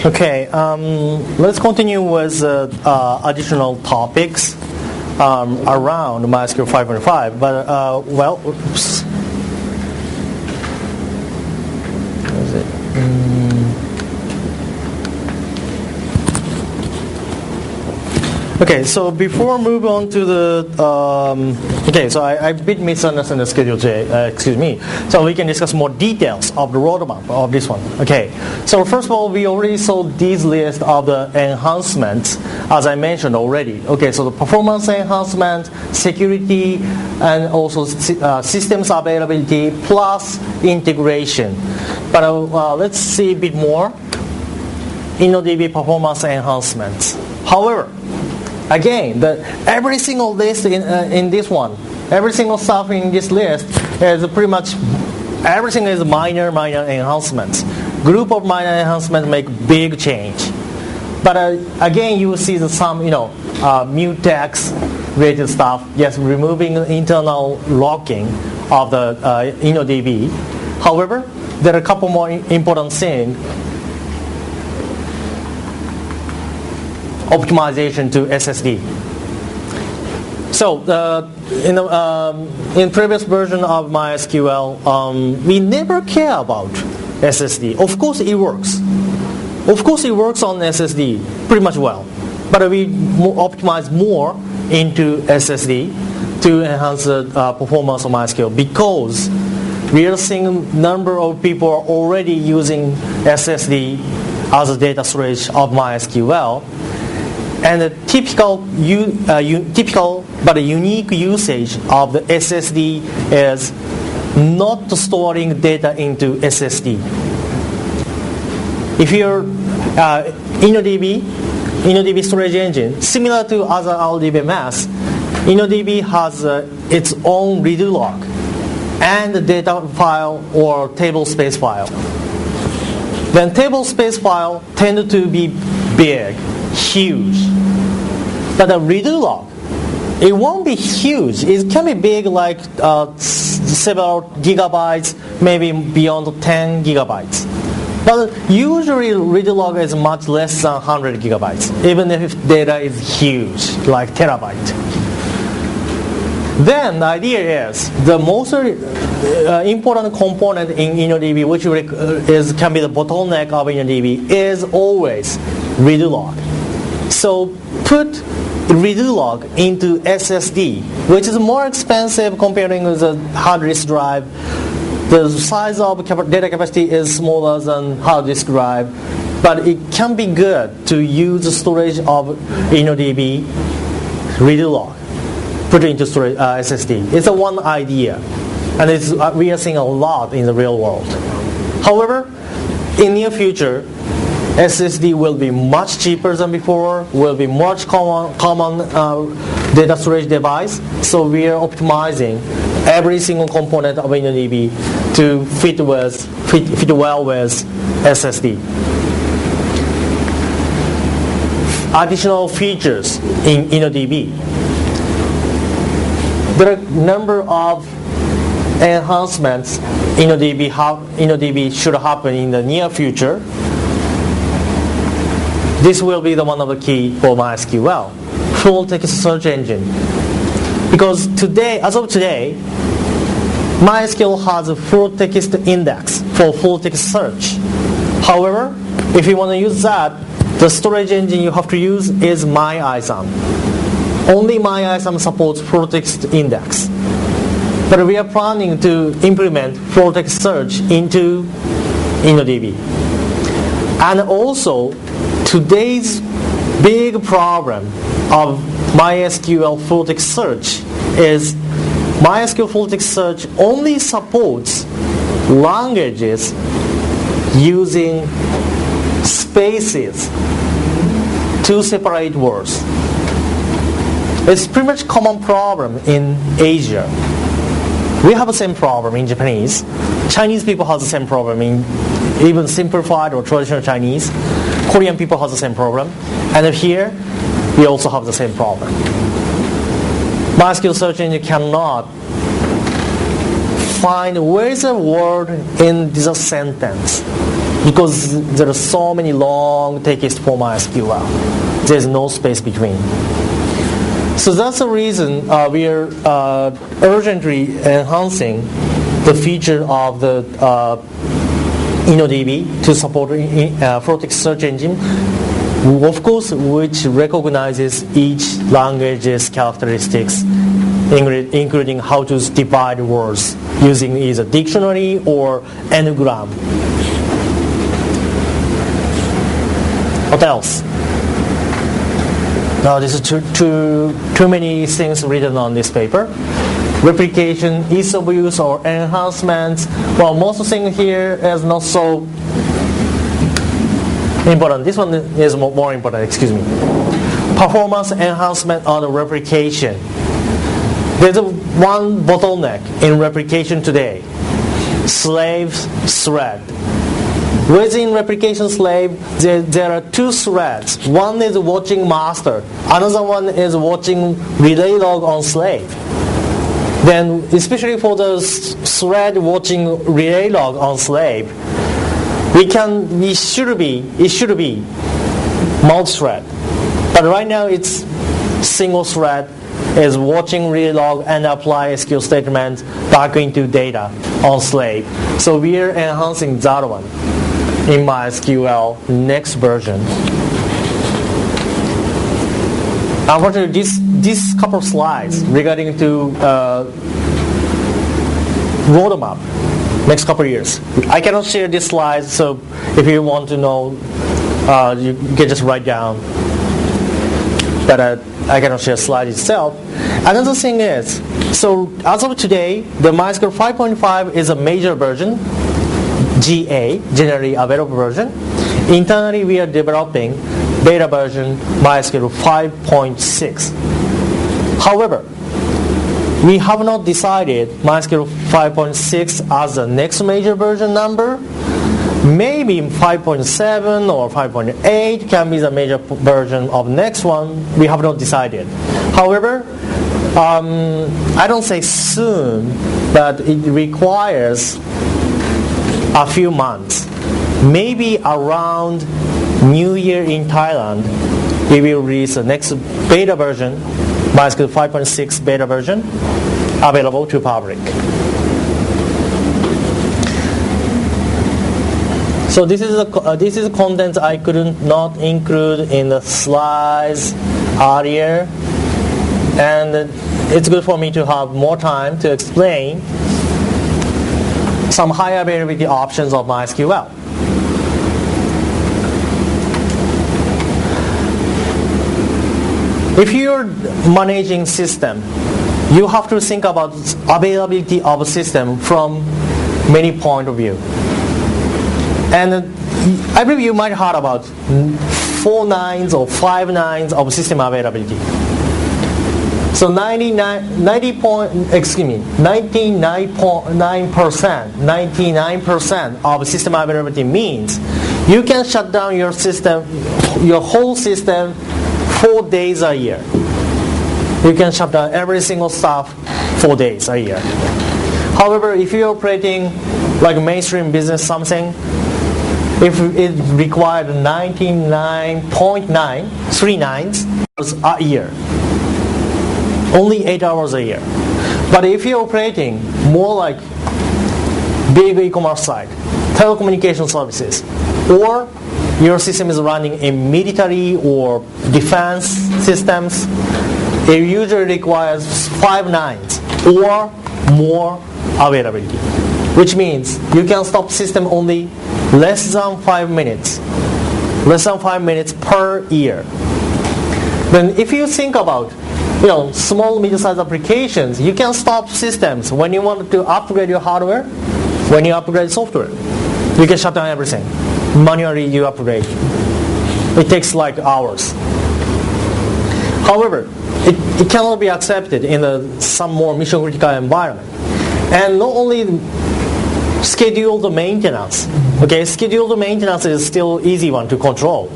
Okay, let's continue with additional topics around MySQL 5.5. But oops. Where is it? Okay, so before we move on to the so I bit misunderstood the schedule today. Excuse me. So we can discuss more details of the roadmap of this one. Okay, so first of all, we already saw this list of the enhancements, as I mentioned already. Okay, so the performance enhancement, security, and also systems availability plus integration. But let's see a bit more. InnoDB performance enhancements. However, again, every single list in this one, every single stuff in this list is pretty much everything is minor enhancements. Group of minor enhancements make big change. But again, you will see some mutex related stuff. Yes, removing internal locking of the InnoDB. However, there are a couple more important things. Optimization to SSD. So in previous version of MySQL, we never care about SSD. Of course it works. Of course it works on SSD pretty much well. But we optimize more into SSD to enhance the performance of MySQL because we are seeing a number of people are already using SSD as a data storage of MySQL. And the typical but a unique usage of the SSD is not storing data into SSD. If you're InnoDB storage engine, similar to other RDBMS, InnoDB has its own redo log and the data file or table space file. Then table space file tend to be big, huge. But a redo log, it won't be huge. It can be big like several gigabytes, maybe beyond 10 gigabytes. But usually redo log is much less than 100 gigabytes, even if data is huge, like terabyte. Then the idea is the most important component in InnoDB, which can be the bottleneck of InnoDB, is always redo log. So put redo log into SSD, which is more expensive comparing with the hard disk drive. The size of data capacity is smaller than hard disk drive, but it can be good to use the storage of InnoDB redo log, put it into storage SSD. It's a one idea, and we are seeing a lot in the real world. However, in near future, SSD will be much cheaper than before, will be much common data storage device. So we are optimizing every single component of InnoDB to fit well with SSD. Additional features in InnoDB. There are a number of enhancements InnoDB should happen in the near future. This will be the one of the key for MySQL, full text search engine. Because today, as of today, MySQL has a full text index for full text search. However, if you want to use that, the storage engine you have to use is MyISAM. Only MyISAM supports full text index. But we are planning to implement full text search into InnoDB. And also, today's big problem of MySQL full text search is MySQL full text search only supports languages using spaces to separate words. It's pretty much a common problem in Asia. We have the same problem in Japanese. Chinese people have the same problem in even simplified or traditional Chinese. Korean people have the same problem. And here, we also have the same problem. MySQL search engine cannot find where is a word in this sentence. because there are so many long text for MySQL. There's no space between. So that's the reason we are urgently enhancing the feature of the InnoDB to support full text search engine, of course, which recognizes each language's characteristics, including how to divide words using either dictionary or n-gram. What else? Now this is too many things written on this paper. Replication, ease of use, or enhancements. Well, most thing here is not so important. This one is more important, excuse me. Performance enhancement on the replication. There's one bottleneck in replication today. Slave thread. Within replication slave, there are two threads. One is watching master. Another one is watching relay log on slave. Then, especially for the thread watching relay log on slave, it should be multi-thread. But right now it's single thread is watching relay log and apply SQL statements back into data on slave. So we are enhancing that one in MySQL next version. Unfortunately, this couple of slides regarding to roadmap next couple of years. I cannot share these slides, so if you want to know, you can just write down. But I cannot share slides itself. Another thing is, so as of today, the MySQL 5.5 is a major version, GA, generally available version. Internally, we are developing beta version MySQL 5.6. However, we have not decided MySQL 5.6 as the next major version number. Maybe 5.7 or 5.8 can be the major version of next one. We have not decided. However, I don't say soon, but it requires a few months. Maybe around New Year in Thailand, we will release the next beta version, MySQL 5.6 beta version, available to public. So this is the content I couldn't not include in the slides earlier, and it's good for me to have more time to explain some high availability options of MySQL. If you're managing system, you have to think about availability of a system from many point of view. And I believe you might have heard about 4 nines or 5 nines of system availability. So 99% of system availability means you can shut down your system, your whole system, 4 days a year. You can shut down every single stuff 4 days a year. However, if you're operating like mainstream business something, if it required 99.939 a year, only 8 hours a year. But if you're operating more like big e-commerce site, telecommunication services, or your system is running in military or defense systems, it usually requires 5 nines or more availability, which means you can stop system only less than 5 minutes per year. Then if you think about small medium-sized applications, you can stop systems when you want to upgrade your hardware, when you upgrade software. You can shut down everything. Manually you upgrade. It takes like hours. However, it cannot be accepted in some more mission-critical environment. And not only scheduled maintenance. Okay, scheduled maintenance is still easy one to control.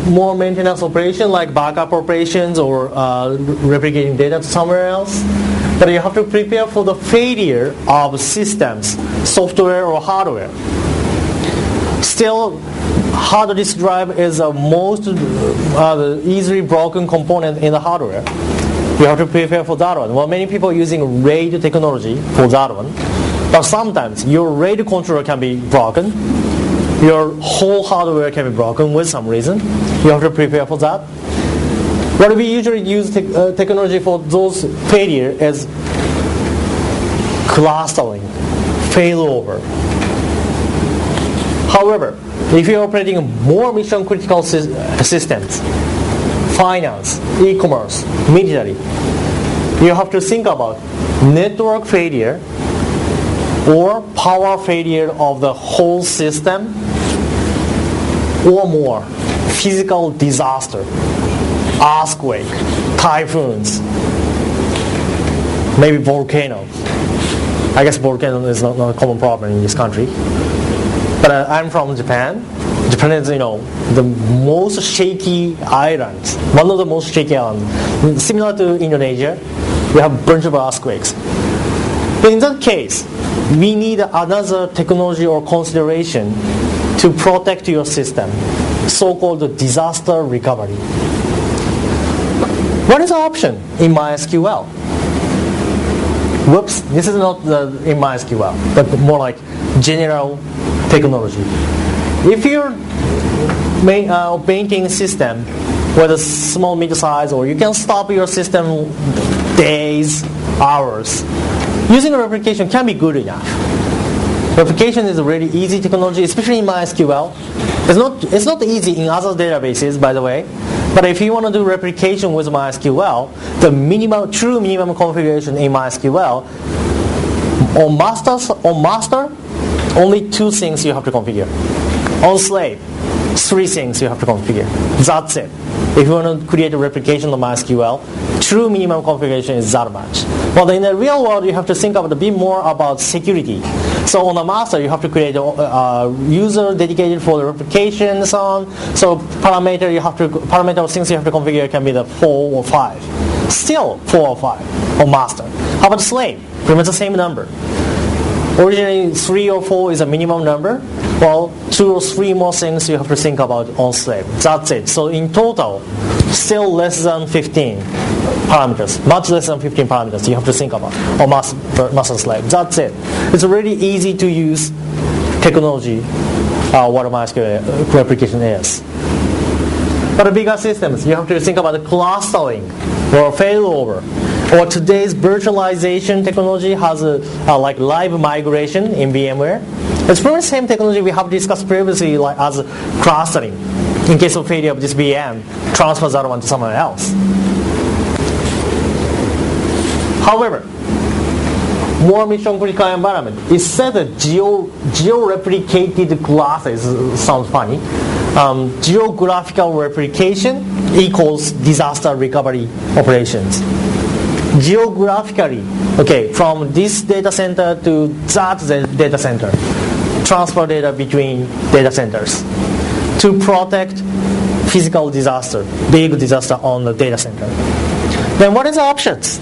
More maintenance operation like backup operations or replicating data to somewhere else. But you have to prepare for the failure of systems, software or hardware. still hard disk drive is the most easily broken component in the hardware. You have to prepare for that one. Well, many people are using RAID technology for that one. But sometimes your RAID controller can be broken. Your whole hardware can be broken with some reason. You have to prepare for that. What we usually use technology for those failure is clustering, failover. However, if you're operating more mission critical systems, finance, e-commerce, military, you have to think about network failure or power failure of the whole system, or more, physical disaster, earthquake, typhoons, maybe volcanoes. I guess volcano is not a common problem in this country. But I'm from Japan. Japan is, the most shaky islands, one of the most shaky islands. Similar to Indonesia, we have a bunch of earthquakes. But in that case, we need another technology or consideration to protect your system, so-called disaster recovery. What is the option in MySQL? Whoops, this is not in MySQL, but more like general technology. If you're maintaining a system with a small mid-size, or you can stop your system days, hours, using a replication can be good enough. Replication is a really easy technology, especially in MySQL. It's not easy in other databases, by the way. But if you want to do replication with MySQL, the true minimum configuration in MySQL, on master, only 2 things you have to configure. On slave, 3 things you have to configure. That's it. If you want to create a replication of MySQL, true minimum configuration is that much. Well, in the real world, you have to think a bit more about security. So on a master, you have to create a user dedicated for the replication and so on. So parameter things you have to configure can be the 4 or 5. Still 4 or 5 on master. How about slave? Pretty much the same number. Originally 3 or 4 is a minimum number. Well, 2 or 3 more things you have to think about on slave. That's it. So in total, still less than 15 parameters. Much less than 15 parameters you have to think about on master slave. That's it. It's a really easy to use technology, what a MySQL replication is. But the bigger systems, you have to think about the clustering or failover. Or today's virtualization technology has like live migration in VMware. It's pretty much the same technology we have discussed previously, as clustering. In case of failure of this VM, transfer that one to someone else. However, more mission critical environment, instead of geo-replicated classes, sounds funny, geographical replication equals disaster recovery operations. Geographically, from this data center to that data center, transfer data between data centers to protect physical disaster, big disaster on the data center. Then what is the options?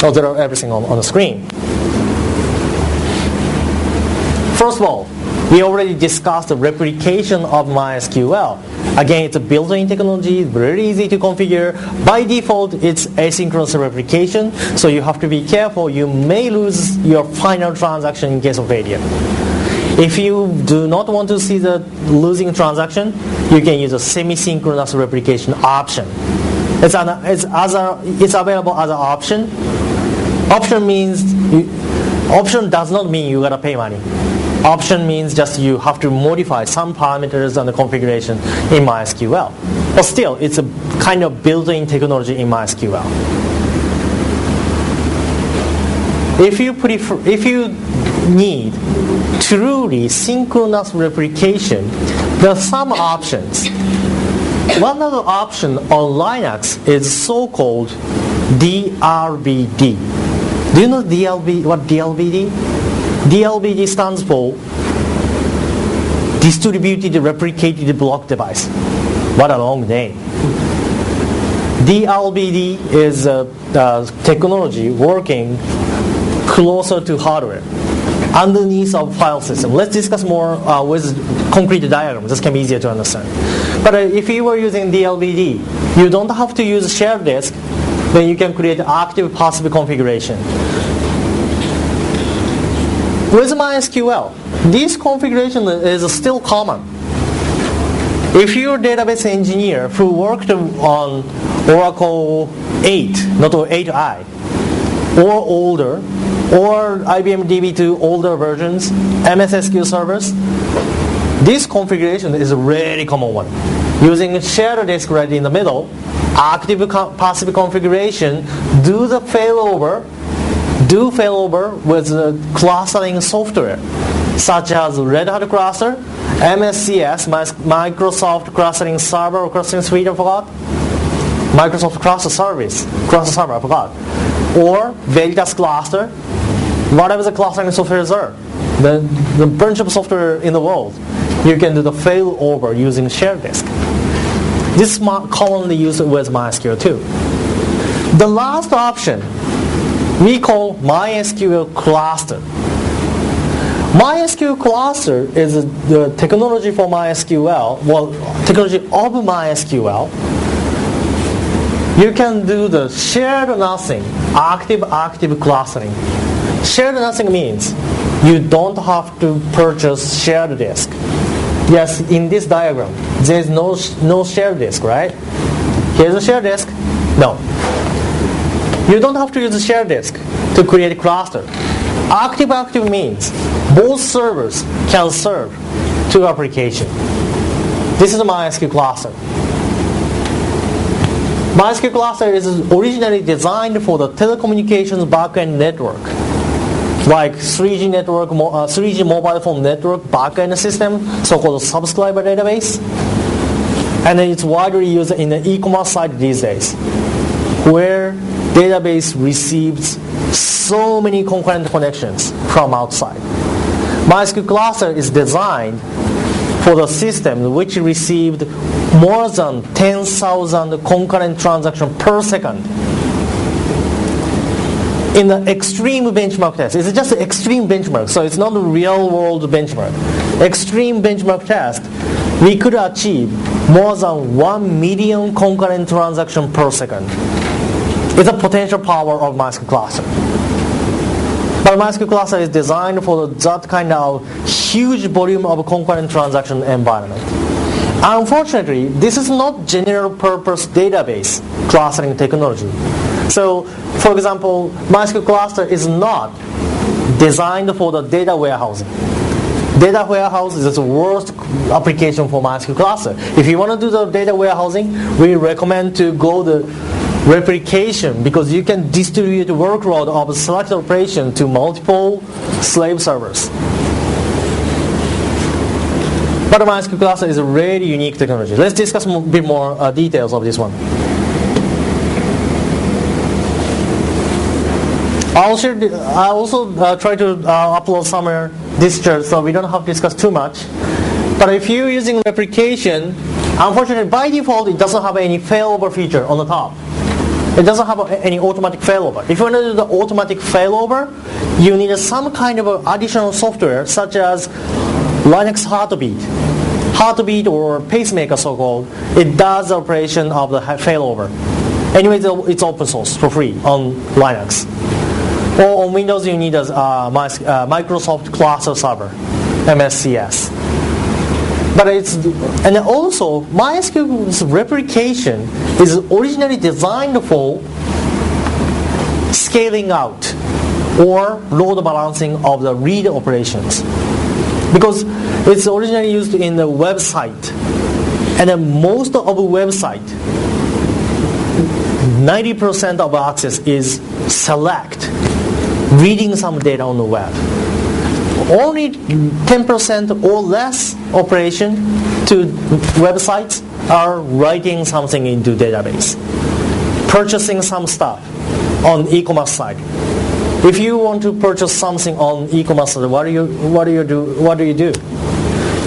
There are everything on the screen. First of all, we already discussed the replication of MySQL. Again, it's a built-in technology, very easy to configure. By default, it's asynchronous replication, so you have to be careful. You may lose your final transaction in case of failure. If you do not want to see the losing transaction, you can use a semi-synchronous replication option. It's available as an option. Option does not mean you gotta pay money. Option means just you have to modify some parameters and the configuration in MySQL. But still, it's a kind of built-in technology in MySQL. If you need truly synchronous replication, there are some options. One other option on Linux is so-called DRBD. Do you know what DLBD? DLBD stands for Distributed Replicated Block Device. What a long name. DLBD is a technology working closer to hardware. underneath of file system. Let's discuss more with concrete diagrams. This can be easier to understand. But if you were using DLBD, you don't have to use shared disk. Then you can create active passive configuration. With MySQL, this configuration is still common. If you're a database engineer who worked on Oracle 8, not 8i, or older, or IBM DB2 older versions, MS SQL servers, this configuration is a really common one. Using a shared disk right in the middle, active passive configuration, do failover with clustering software, such as Red Hat Cluster, MSCS, Microsoft Clustering Server or Clustering Suite, I forgot. Microsoft Cluster Server, I forgot. Or Veritas Cluster, whatever the clustering software are. The bunch of software in the world, you can do the failover using shared disk. This is commonly used with MySQL too. The last option we call MySQL cluster. MySQL cluster is the technology for MySQL, technology of MySQL. You can do the shared nothing, active clustering. Shared nothing means you don't have to purchase shared disk. Yes, in this diagram, there is no shared disk, right? Here's a shared disk. No. You don't have to use a shared disk to create a cluster. Active means both servers can serve two applications. This is a MySQL cluster. MySQL cluster is originally designed for the telecommunications backend network, like 3G network, 3G mobile phone network backend system, so-called subscriber database, and it's widely used in the e-commerce side these days, where database receives so many concurrent connections from outside. MySQL cluster is designed for the system which received more than 10,000 concurrent transactions per second. In the extreme benchmark test, it's just an extreme benchmark, so it's not a real world benchmark. Extreme benchmark test, we could achieve more than 1 million concurrent transactions per second. It's a potential power of MySQL cluster. But MySQL cluster is designed for that kind of huge volume of concurrent transaction environment. Unfortunately, this is not general purpose database clustering technology. So, for example, MySQL cluster is not designed for the data warehousing. Data warehouse is the worst application for MySQL cluster. If you want to do the data warehousing, we recommend to go the replication, because you can distribute the workload of a selected operation to multiple slave servers. But MySQL cluster is a really unique technology. Let's discuss a bit more details of this one. I also try to upload somewhere this chart, so we don't have to discuss too much. But if you're using replication, unfortunately by default it doesn't have any failover feature on the top. It doesn't have any automatic failover. If you want to do the automatic failover, you need some kind of additional software such as Linux Heartbeat or Pacemaker, so-called. It does the operation of the failover. Anyway, it's open source for free on Linux. Or on Windows, you need a Microsoft Cluster Server, MSCS. But and also MySQL's replication is originally designed for scaling out or load balancing of the read operations, because it's originally used in the website, and then most of the website, 90% of access is select, reading some data on the web. Only 10% or less operation to websites are writing something into database, purchasing some stuff on e-commerce side. If you want to purchase something on e-commerce side, what do you do?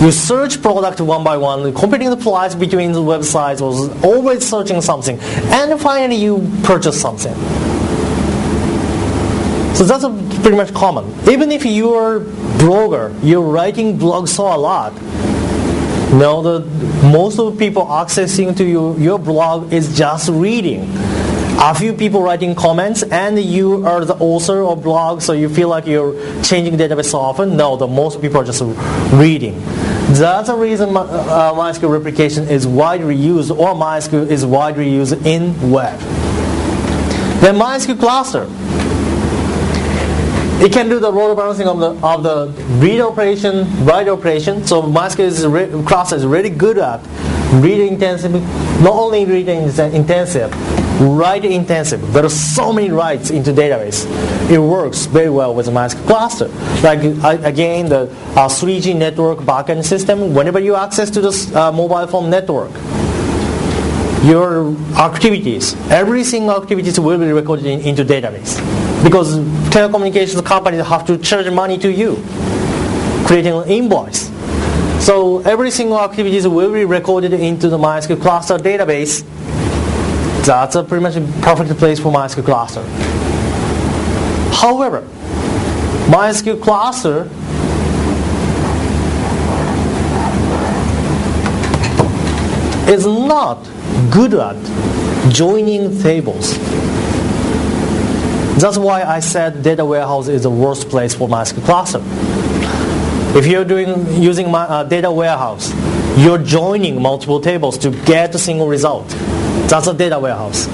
You search product one by one, comparing the price between the websites, or always searching something, and finally you purchase something. So that's pretty much common. Even if you're a blogger, you're writing blogs so a lot, most of the people accessing to your blog is just reading. A few people writing comments, and you are the author of blog, so you feel like you're changing database so often. No, most people are just reading. That's the reason MySQL replication is widely used, or MySQL is widely used in web. Then MySQL cluster. It can do the load balancing of the read operation, write operation. So MySQL cluster is really good at read intensive, not only read intensive, write intensive. There are so many writes into database. It works very well with MySQL cluster. Like again, the 3G network backend system. Whenever you access to this mobile phone network, your activities, every single activities will be recorded into database. Because telecommunications companies have to charge money to you, creating an invoice. So every single activities will be recorded into the MySQL cluster database. That's pretty much a perfect place for MySQL cluster. However, MySQL cluster is not good at joining tables. That's why I said data warehouse is the worst place for MySQL cluster. If you're using my data warehouse, you're joining multiple tables to get a single result. That's a data warehouse.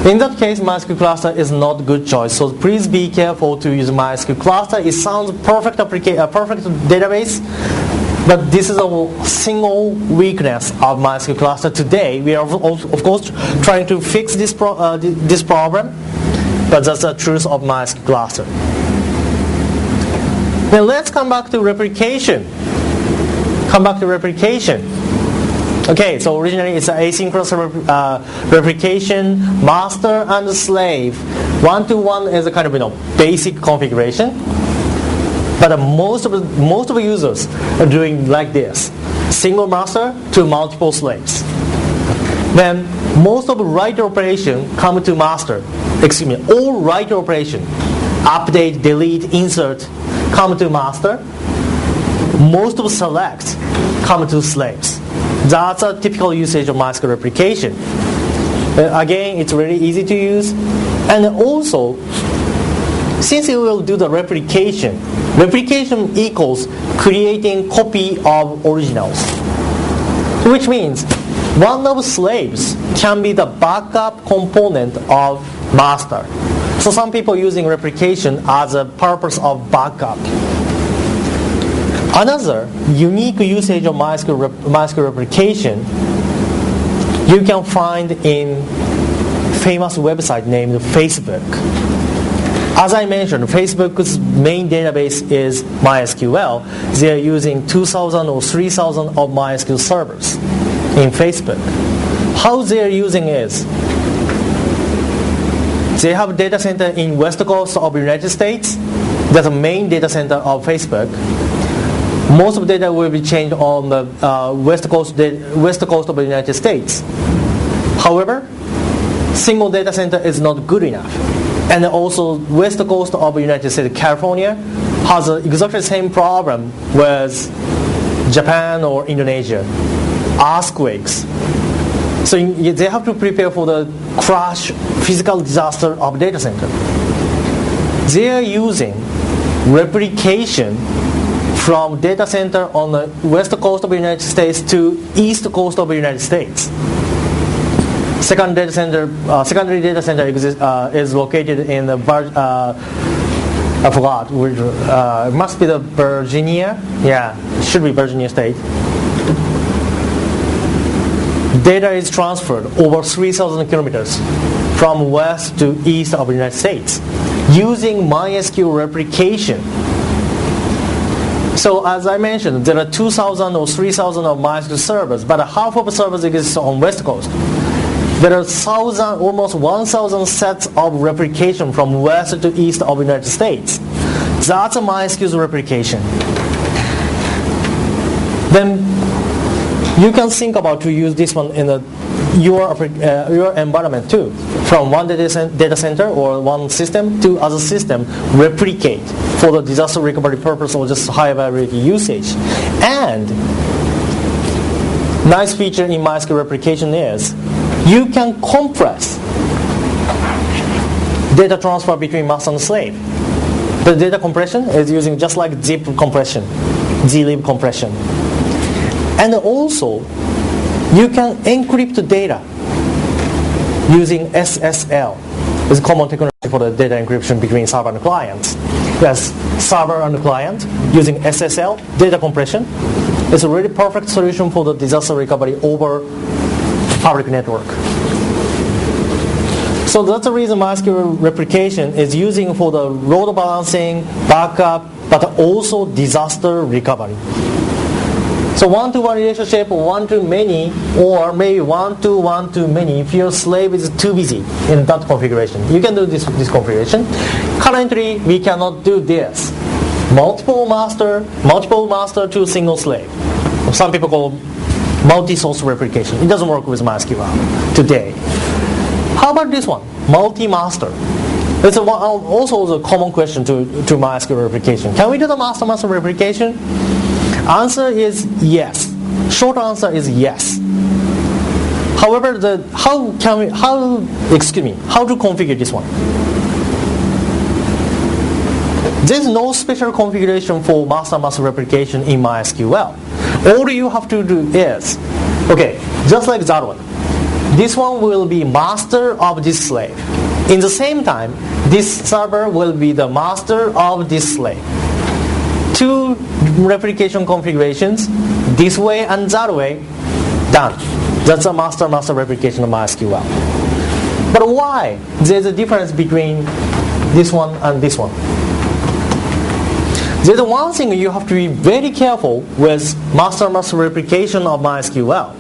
In that case, MySQL cluster is not a good choice. So please be careful to use MySQL cluster. It sounds perfect database, but this is a single weakness of MySQL cluster. Today, we are of course trying to fix this problem, but that's the truth of MySQL cluster. Now let's come back to replication. Okay, so originally it's an asynchronous replication, master and slave. 1-to-1 is a kind of basic configuration. But most of the users are doing like this: single master to multiple slaves. Then most of the write operation come to master. All write operation, update, delete, insert, come to master. Most of select come to slaves. That's a typical usage of MySQL replication. Again, it's really easy to use, and also, since you will do the replication equals creating copy of originals, which means one of slaves can be the backup component of master. So some people using replication as a purpose of backup. Another unique usage of MySQL replication you can find in famous website named Facebook. As I mentioned, Facebook's main database is MySQL. They are using 2,000 or 3,000 of MySQL servers in Facebook. How they are using is, they have a data center in West Coast of the United States. That's the main data center of Facebook. Most of the data will be changed on the West Coast of the United States. However, single data center is not good enough. And also, West Coast of the United States, California, has exactly the same problem with Japan or Indonesia. Earthquakes. So they have to prepare for the crash, physical disaster of data center. They are using replication from data center on the west coast of the United States to east coast of the United States. Secondary data center is located in the I forgot. It must be the Virginia. Yeah, it should be Virginia State. Data is transferred over 3,000 kilometers from west to east of the United States using MySQL replication. So as I mentioned, there are 2,000 or 3,000 of MySQL servers, but half of the servers exist on West Coast. There are almost 1,000 sets of replication from west to east of the United States. That's a MySQL replication. Then you can think about to use this one in a your environment too, from one data center or one system to other system, replicate for the disaster recovery purpose or just high availability usage. And nice feature in MySQL replication is you can compress data transfer between master and slave. The data compression is using just like zip compression, zlib compression. And also, you can encrypt data using SSL. It's a common technology for the data encryption between server and clients. Yes, server and client using SSL, data compression. It's a really perfect solution for the disaster recovery over public network. So that's the reason MySQL replication is using for the load balancing, backup, but also disaster recovery. So one-to-one relationship, one-to-many, or maybe one-to-one-to-many if your slave is too busy in that configuration. You can do this configuration. Currently, we cannot do this. Multiple master to single slave. Some people call multi-source replication. It doesn't work with MySQL today. How about this one? Multi-master. It's also a common question to MySQL replication. Can we do the master-master replication? Answer is yes. Short answer is yes. However, how to configure this one? There's no special configuration for master-master replication in MySQL. All you have to do is, okay, just like that one. This one will be master of this slave. In the same time, this server will be the master of this slave. Two replication configurations, this way and that way, done. That's a master-master replication of MySQL. But why there's a difference between this one and this one? There's one thing you have to be very careful with master-master replication of MySQL.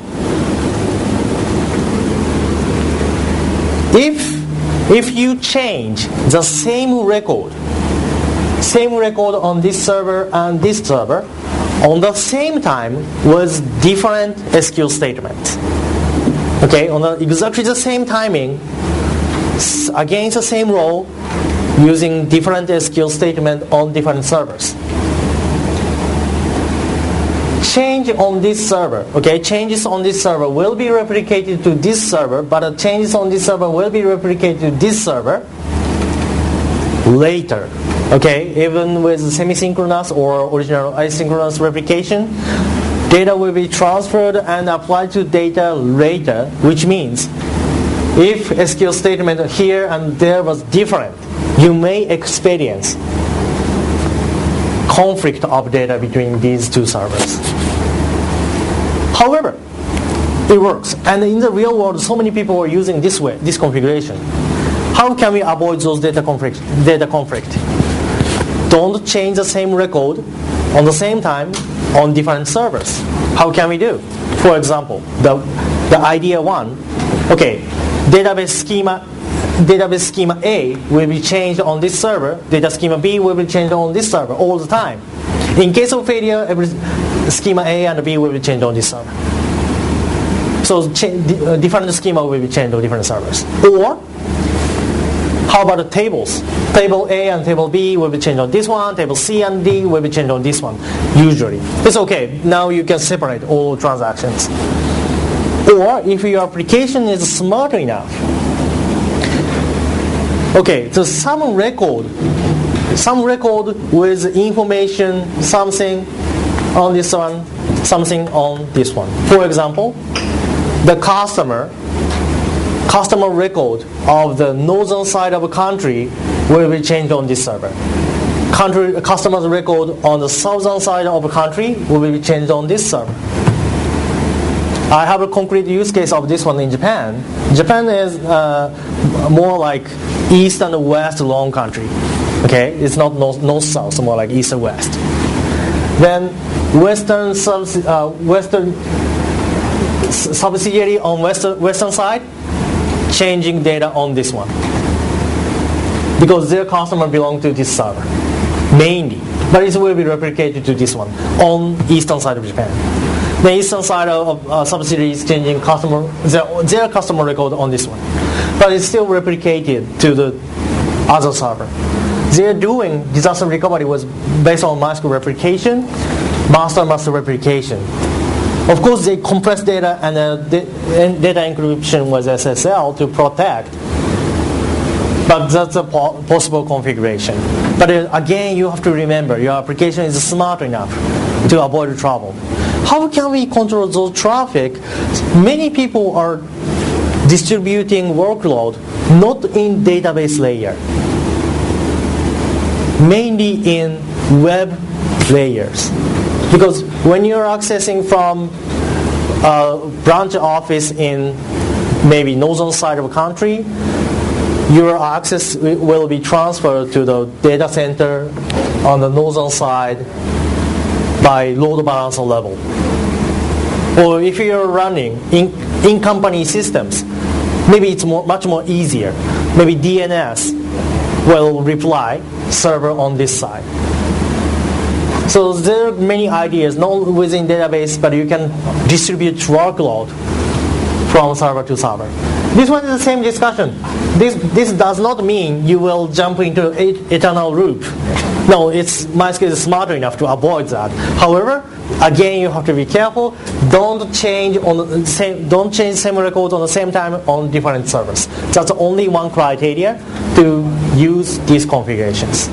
If you change the same record on this server and this server on the same time with different SQL statements. Okay, on exactly the same timing against the same role using different SQL statement on different servers. Change on this server, okay, changes on this server will be replicated to this server, but changes on this server will be replicated to this server later. Okay, even with semi-synchronous or original asynchronous replication, data will be transferred and applied to data later, which means if SQL statement here and there was different, you may experience conflict of data between these two servers. However, it works, and in the real world, so many people are using this way, this configuration. How can we avoid those data conflict? Don't change the same record on the same time on different servers. How can we do? For example, the idea one, okay, database schema A will be changed on this server, data schema B will be changed on this server all the time. In case of failure, every schema A and B will be changed on this server. So different schema will be changed on different servers. Or how about the tables? Table A and table B will be changed on this one. Table C and D will be changed on this one. Usually, it's okay. Now you can separate all transactions. Or if your application is smart enough, okay, so some record with information, something on this one, something on this one. For example, the customer record of the northern side of a country will be changed on this server. Customer's record on the southern side of a country will be changed on this server. I have a concrete use case of this one in Japan. Japan is more like east and west long country. Okay, it's not north-south, it's more like east and west. Then western subsidiary on western side, changing data on this one. Because their customer belong to this server, mainly. But it will be replicated to this one on eastern side of Japan. The eastern side of subsidiary is changing their customer record on this one, but it's still replicated to the other server. They're doing disaster recovery was based on MySQL replication, master replication. Of course, they compress data and data encryption was SSL to protect. But that's a possible configuration. But again, you have to remember, your application is smart enough to avoid trouble. How can we control those traffic? Many people are distributing workload not in database layer, mainly in web layers. Because when you're accessing from a branch office in maybe northern side of the country, your access will be transferred to the data center on the northern side by load balancer level. Or if you're running in company systems, maybe it's much more easier. Maybe DNS will reply server on this side. So there are many ideas, not within database, but you can distribute workload from server to server. This one is the same discussion. This does not mean you will jump into eternal loop. No, MySQL is smart enough to avoid that. However, again, you have to be careful. Don't change same record on the same time on different servers. That's only one criteria to use these configurations.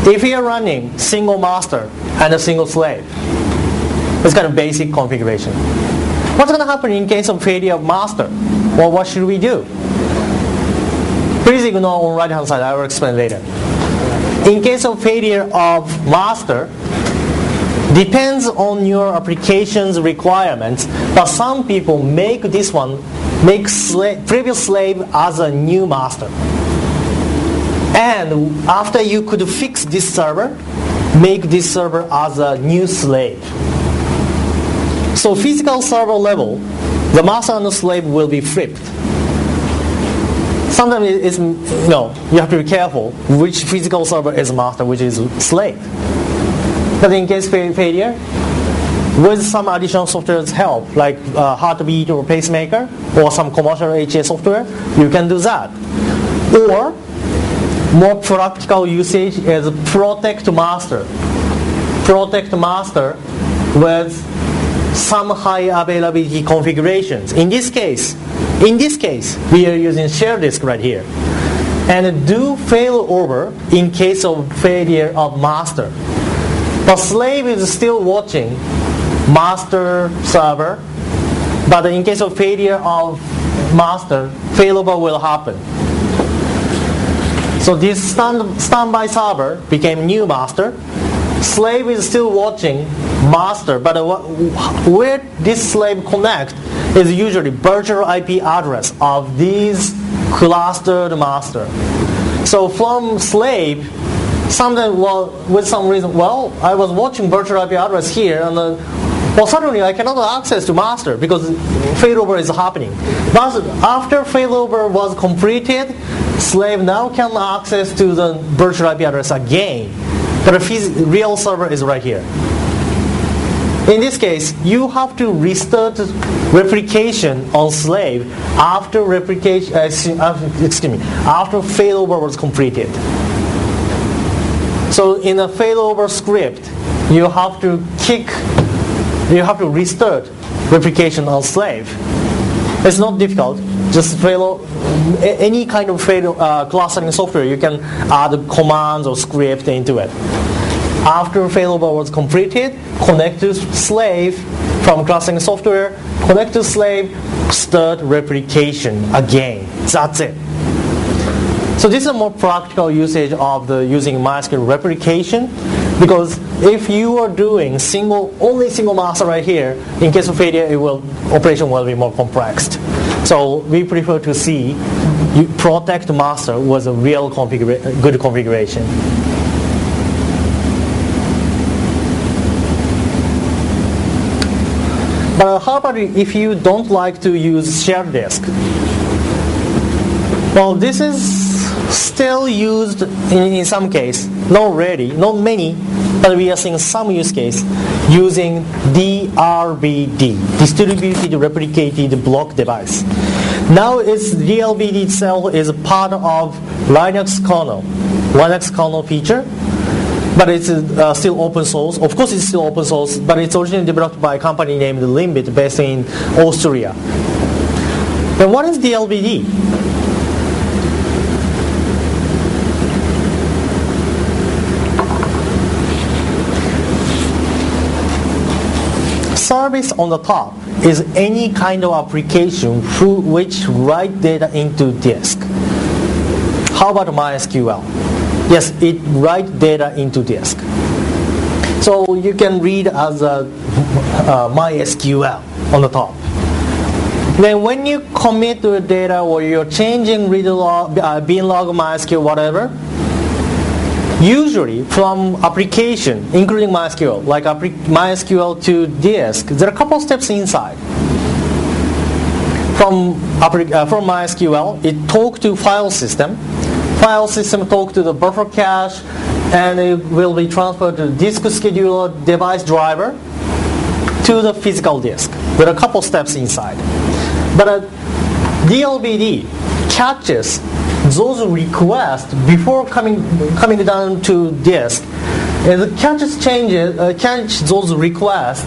If you're running single master and a single slave, it's kind of basic configuration. What's going to happen in case of failure of master? Well, what should we do? Please ignore on right hand side, I will explain later. In case of failure of master, depends on your application's requirements, but some people make this one, previous slave as a new master. And after you could fix this server, make this server as a new slave. So physical server level, the master and the slave will be flipped. Sometimes you have to be careful which physical server is master, which is slave. But in case failure, with some additional software's help, like Heartbeat or Pacemaker, or some commercial HA software, you can do that. Or more practical usage is protect master. Protect master with some high availability configurations. In this case, we are using share disk right here. And do failover in case of failure of master. The slave is still watching master server, but in case of failure of master, failover will happen. So this standby server became new master. Slave is still watching master, but where this slave connect is usually virtual IP address of these clustered master. So from slave, sometimes, with some reason, I was watching virtual IP address here, and suddenly I cannot access to master because failover is happening. But after failover was completed, slave now can access to the virtual IP address again. But the real server is right here. In this case, you have to restart replication on slave after after failover was completed. So in a failover script, you have to restart replication on slave. It's not difficult. Just any kind of clustering software, you can add commands or script into it. After failover was completed, connect to slave from clustering software, connect to slave, start replication again. That's it. So this is a more practical usage of using MySQL replication, because if you are doing only single master right here, in case of failure, operation will be more complex. So we prefer to see protect master was a real good configuration. But how about if you don't like to use shared disk? Well, this is still used in some case, not many, but we are seeing some use case using DRBD, distributed replicated block device. Now DLBD itself is part of Linux kernel feature, but it's still open source. Of course, it's still open source, but it's originally developed by a company named Limbit based in Austria. Then what is DLBD? Service on the top is any kind of application through which write data into disk. How about MySQL? Yes, it writes data into disk. So you can read as MySQL on the top. Then when you commit to the data or you're changing read log, bin log, MySQL, whatever, usually from application, including MySQL, like MySQL to disk, there are a couple of steps inside. From MySQL, it talks to file system. File system talks to the buffer cache, and it will be transferred to the disk scheduler device driver to the physical disk. There are a couple of steps inside. But DLBD catches those requests before coming down to disk, and it catches those requests,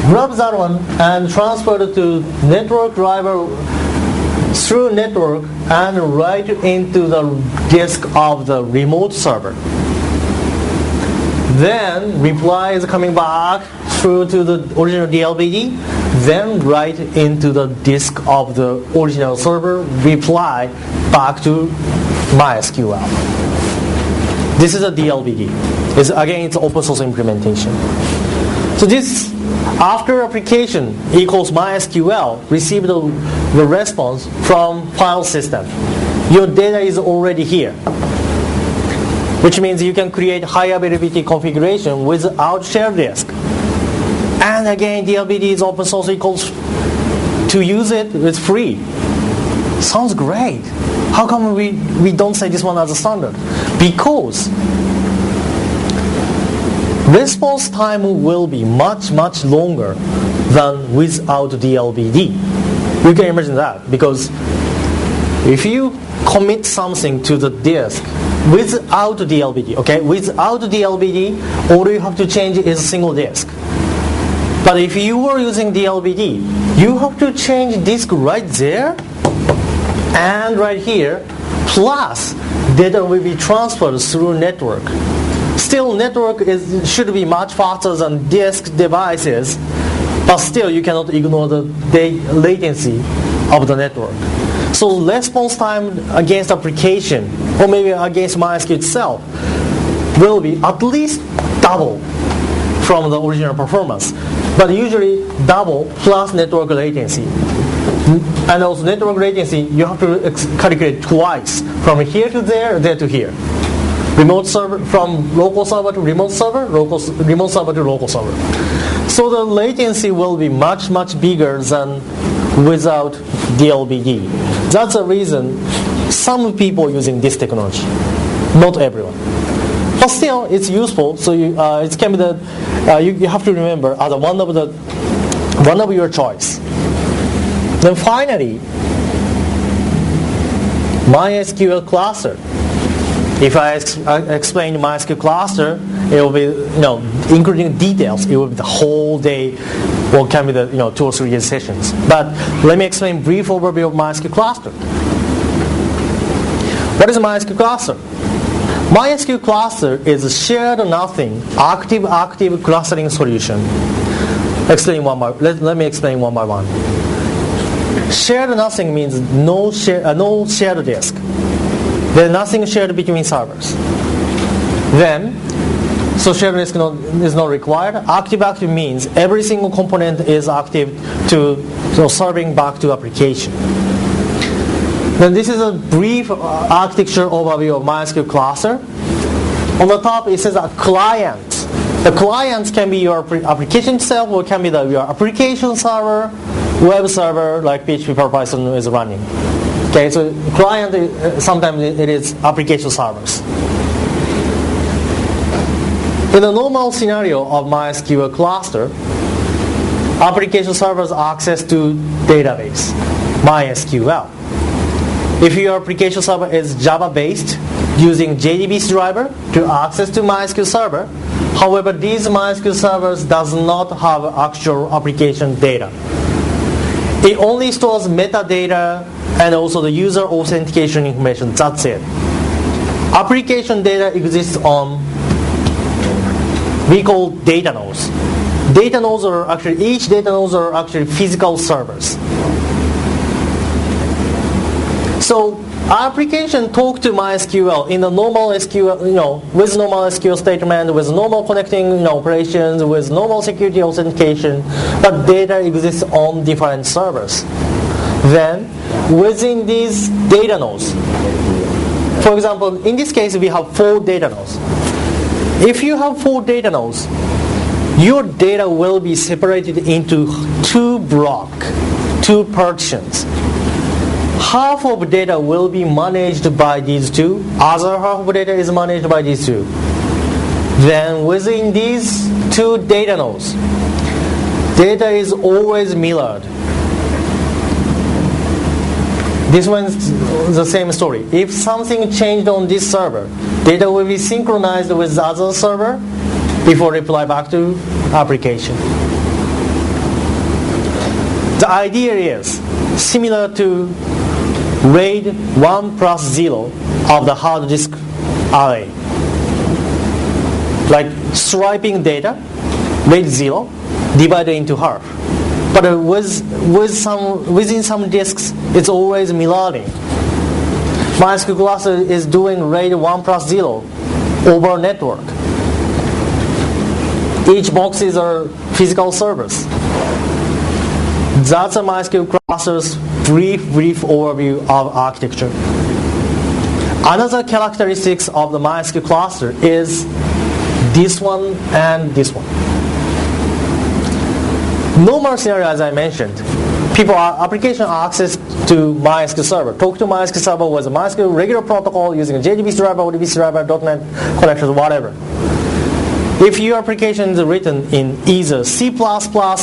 grabs that one and transfer it to network driver through network and write into the disk of the remote server. Then reply is coming back through to the original DLBD, then write into the disk of the original server, reply back to MySQL. This is a DLBD. It's open source implementation. So this, after application equals MySQL, receive the response from file system. Your data is already here, which means you can create high availability configuration without shared disk. And again, DLBD is open source equals to use it's free. Sounds great. How come we don't say this one as a standard? Because response time will be much longer than without DLBD. You can imagine that, because if you commit something to the disk without DLBD, without DLBD, all you have to change is a single disk. But if you were using DLBD, you have to change disk right there and right here, plus data will be transferred through network. Still, network should be much faster than disk devices, but still you cannot ignore the latency of the network. So response time against application, or maybe against MySQL itself, will be at least double from the original performance, but usually double plus network latency. And also network latency, you have to calculate twice, from here to there, there to here. Remote server, from local server to remote server, remote server to local server. So the latency will be much bigger than without DLBD. That's the reason some people using this technology, not everyone. But still, it's useful. So it can be that you have to remember as one of your choice. Then finally, MySQL cluster. If I explain MySQL cluster, it will be, including details, it will be the whole day, or can be the 2 or 3 year sessions. But let me explain brief overview of MySQL cluster. What is a MySQL cluster? MySQL cluster is a shared nothing active clustering solution. Let me explain one by one. Shared nothing means no shared disk. There's nothing shared between servers. Then, so shared disk is not required. Active means every single component is active to serving back to application. Then this is a brief architecture overview of MySQL cluster. On the top it says a client. The clients can be your application itself, or can be your application server, web server like PHP or Python is running. Okay, so client, sometimes it is application servers. In the normal scenario of MySQL cluster, application servers access to database, MySQL. If your application server is Java-based, using JDBC driver to access to MySQL server, however, these MySQL servers does not have actual application data. It only stores metadata and also the user authentication information. That's it. Application data exists on, we call data nodes. Data nodes are actually, each data nodes are actually physical servers. So our application talk to MySQL in the normal SQL, with normal SQL statement, with normal connecting operations, with normal security authentication, but data exists on different servers. Then, within these data nodes, for example, in this case we have 4 data nodes. If you have 4 data nodes, your data will be separated into 2 blocks, 2 partitions. Half of data will be managed by these 2, other half of data is managed by these 2. Then within these 2 data nodes, data is always mirrored. This one's the same story. If something changed on this server, data will be synchronized with the other server before reply back to application. The idea is similar to RAID 1 plus 0 of the hard disk array. Like swiping data, RAID 0, divided into half. But within some disks, it's always mirroring. MySQL cluster is doing RAID 1 plus 0 over network. Each boxes are physical servers. That's a MySQL cluster's brief overview of architecture. Another characteristics of the MySQL cluster is this one and this one. Normal scenario, as I mentioned, application access to MySQL server. Talk to MySQL server with a MySQL regular protocol using a JDBC driver, ODBC driver, .NET connectors, whatever. If your application is written in either C++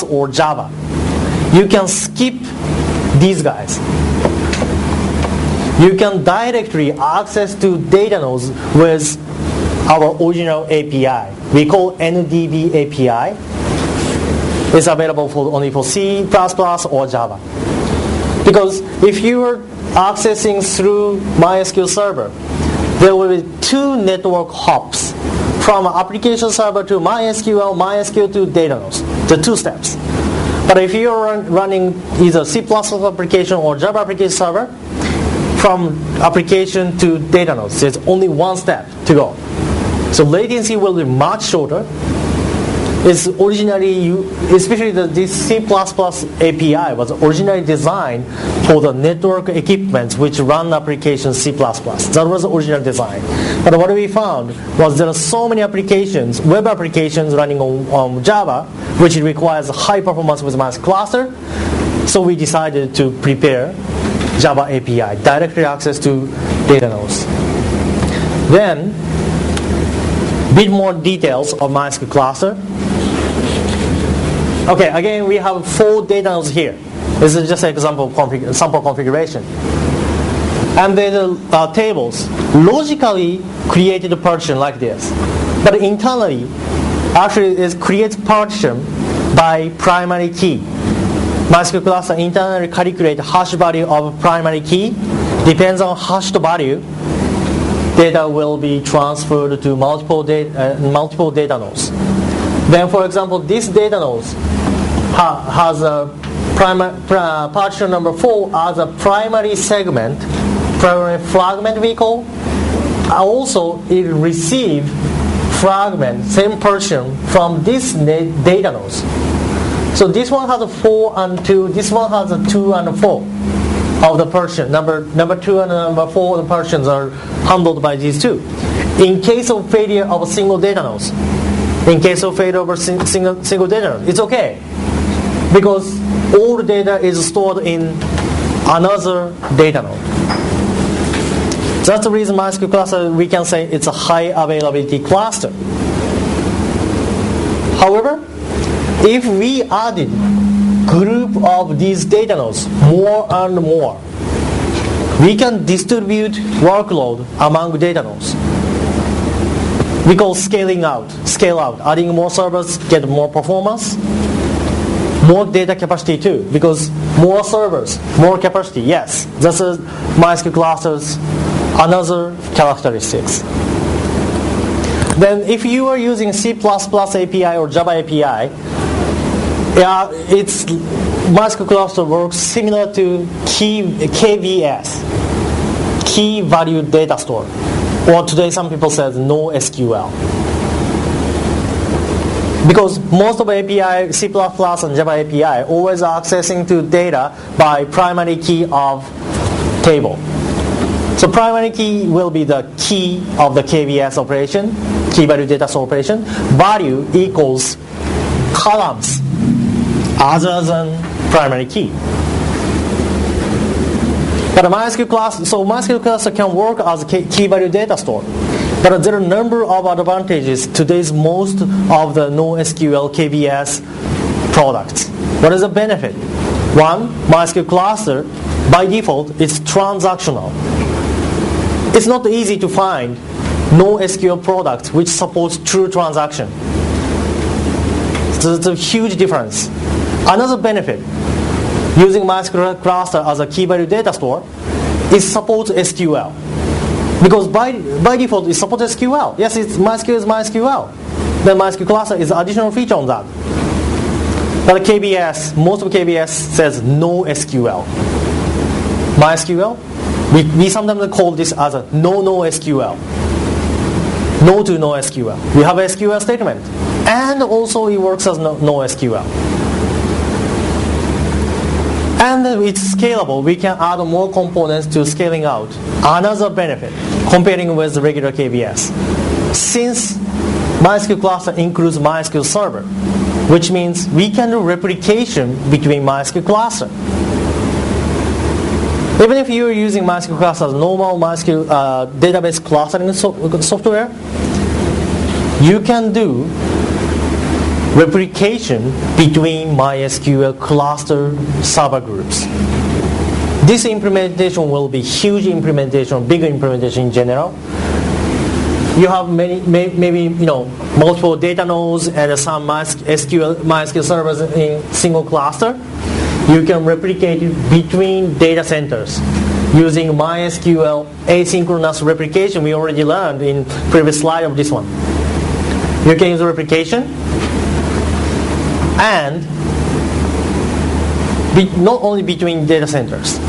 or Java, you can skip these guys. You can directly access to data nodes with our original API. We call NDB API. It's available only for C++ or Java. Because if you are accessing through MySQL server, there will be 2 network hops from application server to MySQL, MySQL to data nodes. The 2 steps. But if you are running either C++ application or Java application server, from application to data nodes, there's only 1 step to go. So latency will be much shorter. It's originally, especially this C++ API was originally designed for the network equipment which run applications C++. That was the original design. But what we found was there are so many applications, web applications running on Java, which requires high performance with MySQL cluster. So we decided to prepare Java API, directly access to data nodes. Then, bit more details of MySQL cluster. Okay, again we have 4 data nodes here. This is just an example sample configuration. And then tables logically created a partition like this. But internally, actually it creates partition by primary key. MySQL cluster internally calculates hash value of primary key. Depends on hashed value, data will be transferred to multiple data nodes. Then, for example, this data node has a partition number 4 as a primary segment, primary fragment we call. Also, it receives fragment, same partition from this data nodes. So this one has a 4 and 2, this one has a 2 and a 4 of the partition. Number 2 and number 4 of the partitions are handled by these 2. In case of failure of a single data node, in case of failure of a single data node, it's okay. Because all the data is stored in another data node. That's the reason MySQL cluster, we can say it's a high availability cluster. However, if we added group of these data nodes more and more, we can distribute workload among data nodes. We call scale out. Adding more servers, get more performance, more data capacity too, because more servers, more capacity, yes. That's MySQL clusters, another characteristics. Then if you are using C++ API or Java API, it's MySQL cluster works similar to KVS, Key Value Data Store, or today some people say NoSQL. Because most of API, C++ and Java API always are accessing to data by primary key of table. So primary key will be the key of the KVS operation, key value data store operation. Value equals columns other than primary key. But MySQL cluster can work as a key value data store. But there are a number of advantages to today's most of the NoSQL KVS products. What is the benefit? One, MySQL cluster by default is transactional. It's not easy to find NoSQL products which supports true transaction. So it's a huge difference. Another benefit, using MySQL cluster as a key value data store, it supports SQL. Because by default it supports SQL. Yes, MySQL is MySQL. Then MySQL cluster is an additional feature on that. But KVS, most of KVS says no SQL. MySQL, we sometimes call this as a NoSQL. No to NoSQL. We have a SQL statement. And also it works as NoSQL. And it's scalable. We can add more components to scaling out. Another benefit, comparing with the regular KVS. Since MySQL cluster includes MySQL server, which means we can do replication between MySQL cluster. Even if you're using MySQL cluster as normal MySQL database clustering software, you can do replication between MySQL cluster server groups. This implementation will be huge implementation, bigger implementation in general. You have maybe multiple data nodes and some MySQL servers in single cluster. You can replicate it between data centers using MySQL asynchronous replication. We already learned in previous slide of this one. You can use replication and not only between data centers.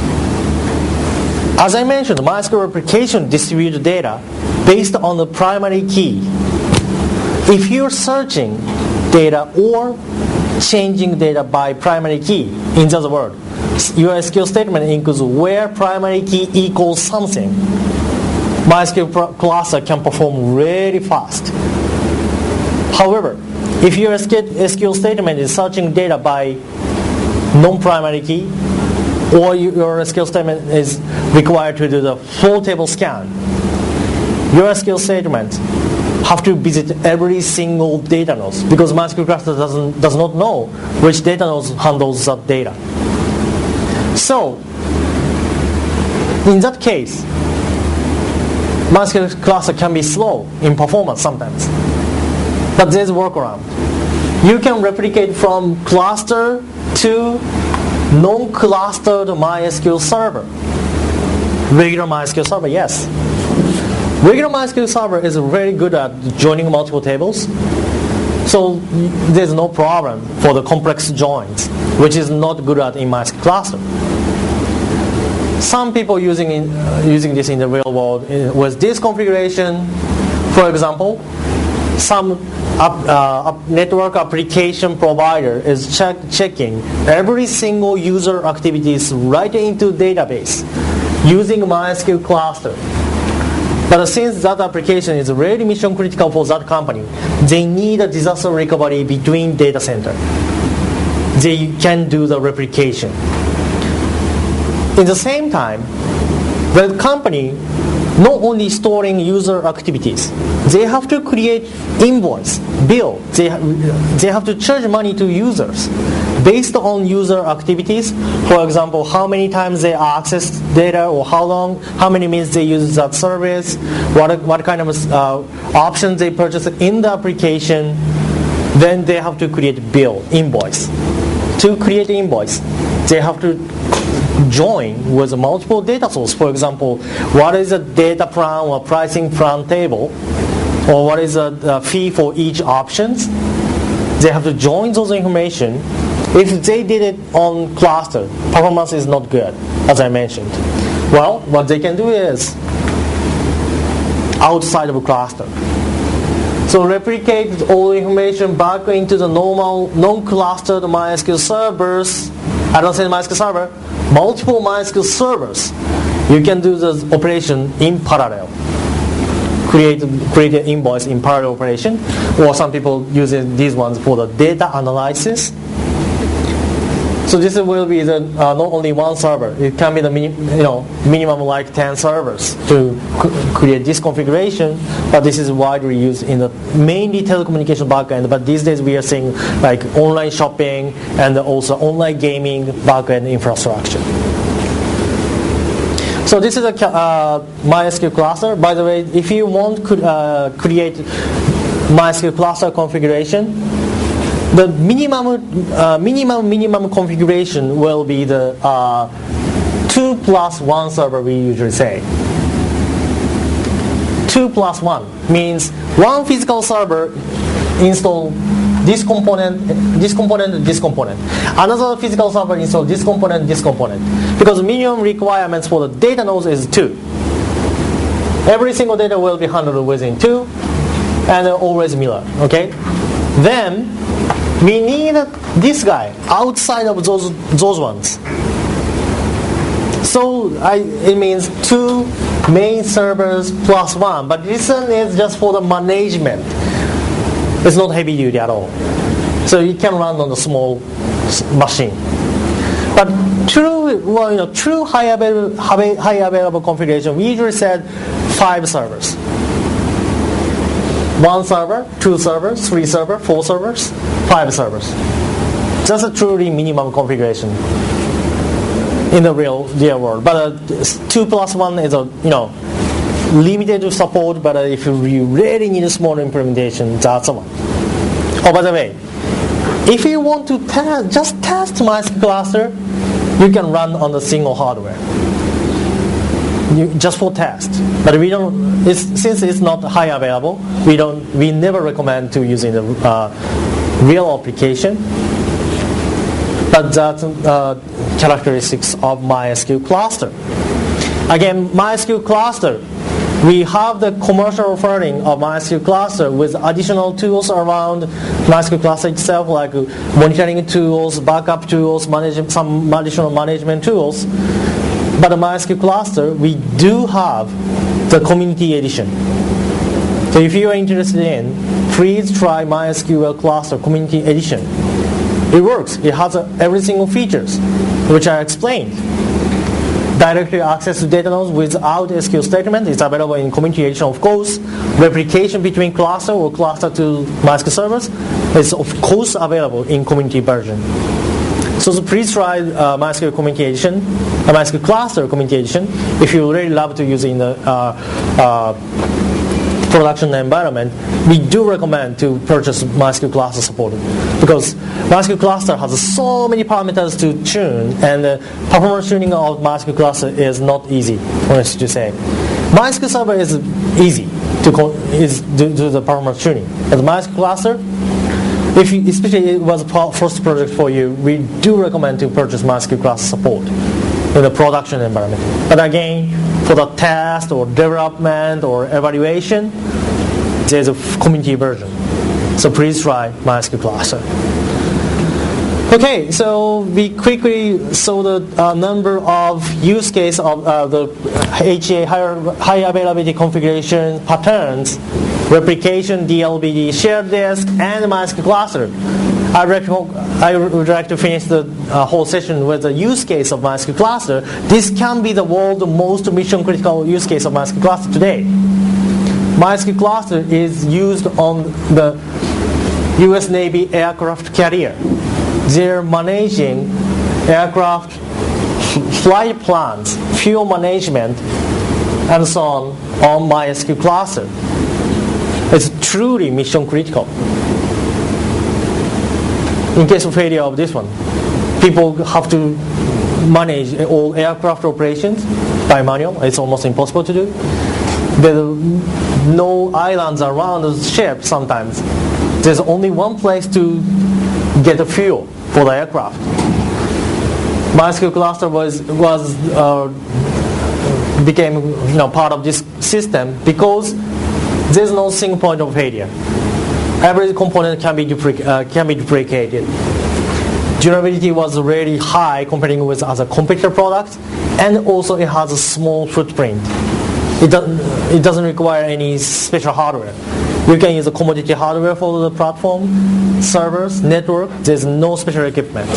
As I mentioned, MySQL replication distributes data based on the primary key. If you're searching data or changing data by primary key, in other words, your SQL statement includes where primary key equals something, MySQL cluster can perform really fast. However, if your SQL statement is searching data by non-primary key, or your SQL statement is required to do the full table scan, your SQL statement have to visit every single data node because MySQL cluster does not know which data node handles that data. So, in that case, MySQL cluster can be slow in performance sometimes. But there's a workaround. You can replicate from cluster to non-clustered MySQL server. Regular MySQL server, yes. Regular MySQL server is very good at joining multiple tables. So there's no problem for the complex joins, which is not good at in MySQL cluster. Some people using this in the real world with this configuration, for example, some network application provider is checking every single user activities right into database using MySQL cluster. But since that application is really mission critical for that company, they need a disaster recovery between data center. They can do the replication. In the same time, the company not only storing user activities, they have to create invoice, bill. They have to charge money to users based on user activities. For example, how many times they access data, or how many minutes they use that service, what kind of options they purchase in the application. Then they have to create bill, invoice. To create invoice, they have to join with multiple data sources. For example, what is a data plan or pricing plan table, or what is a fee for each options. They have to join those information. If they did it on cluster, performance is not good, as I mentioned. Well, what they can do is outside of a cluster. So replicate all information back into the normal non-clustered MySQL servers. I don't say MySQL server, multiple MySQL servers. You can do the operation in parallel. Create an invoice in parallel operation, or some people using these ones for the data analysis. So this will be the not only one server. It can be the minimum like 10 servers to create this configuration. But this is widely used in the mainly telecommunication backend. But these days we are seeing like online shopping and also online gaming backend infrastructure. So this is a MySQL cluster. By the way, if you want to create MySQL cluster configuration, the minimum configuration will be the 2+1 server we usually say. 2+1 means one physical server install this component, this component, this component. Another physical server install this component, this component. Because minimum requirements for the data nodes is 2. Every single data will be handled within 2, and always mirror. Okay. Then we need this guy outside of those ones. So it means 2 main servers plus 1. But this one is just for the management. It's not heavy duty at all. So it can run on a small machine. But true high available configuration, we usually said 5 servers. 1 server, 2 servers, 3 servers, 4 servers, 5 servers. That's a truly minimum configuration in the real world. But 2+1 is a limited to support. But if you really need a small implementation, that's the one. Oh, by the way, if you want to just test MySQL cluster, you can run on the single hardware. Just for test, but we don't. Since it's not high available, we never recommend to using the real application. But that's characteristics of MySQL cluster. Again, MySQL cluster, we have the commercial offering of MySQL cluster with additional tools around MySQL cluster itself, like monitoring tools, backup tools, some additional management tools. But the MySQL cluster, we do have the community edition. So if you are interested in, please try MySQL cluster community edition. It works. It has every single features which I explained. Directly access to data nodes without SQL statement is available in community edition, of course. Replication between cluster or cluster to MySQL servers is of course available in community version. So please try MySQL community edition, MySQL cluster community edition if you really love to use it in the production environment. We do recommend to purchase MySQL cluster support because MySQL cluster has so many parameters to tune, and the performance tuning of MySQL cluster is not easy, honestly to say. MySQL server is easy to do the performance tuning, but MySQL cluster, especially it was a first project for you, we do recommend to purchase MySQL cluster support in the production environment. But again, for the test or development or evaluation, there's a community version. So please try MySQL cluster. Okay, so we quickly saw the number of use cases of the HA, high availability configuration patterns, replication, DLBD, shared disk, and MySQL cluster. I would like to finish the whole session with the use case of MySQL cluster. This can be the world's most mission critical use case of MySQL cluster today. MySQL cluster is used on the US Navy aircraft carrier. They're managing aircraft flight plans, fuel management, and so on MySQL cluster. It's truly mission critical. In case of failure of this one, people have to manage all aircraft operations by manual. It's almost impossible to do. There are no islands around the ship sometimes. There's only one place to get the fuel for the aircraft. MySQL cluster became part of this system because there's no single point of failure. Every component can be duplicated. Durability was really high comparing with other competitor products, and also it has a small footprint. It doesn't require any special hardware. You can use a commodity hardware for the platform, servers, network. There's no special equipment.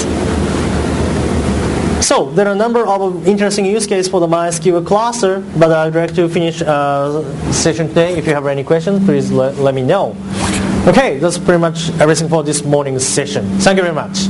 So there are a number of interesting use cases for the MySQL cluster, but I'd like to finish session today. If you have any questions, please let me know. Okay, that's pretty much everything for this morning's session. Thank you very much.